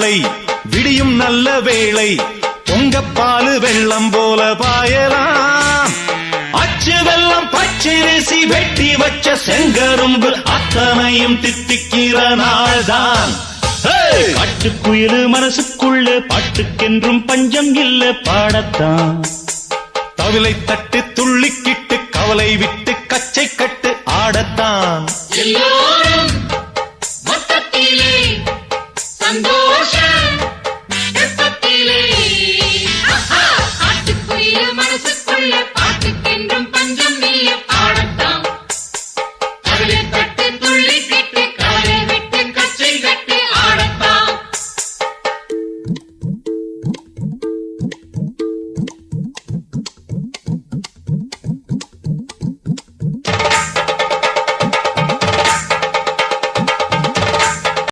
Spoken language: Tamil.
நாளை விடியும் நல்ல வேளை பொங்கப்பாலு வெள்ளம் போல பாயலாம். அச்சு வெள்ளம் பச்சரிசி வெட்டி வச்ச செங்கரும்பு அத்தனையும் தித்திக்கிற நாள்தான். காட்டுக்குயிலு மனசுக்குள்ள பாட்டுக்கென்றும் பஞ்சம் இல்ல பாடத்தான். தவிலை தட்டு துள்ளிக்கிட்டு கவலை விட்டு கச்சை கட்டு ஆடத்தான்.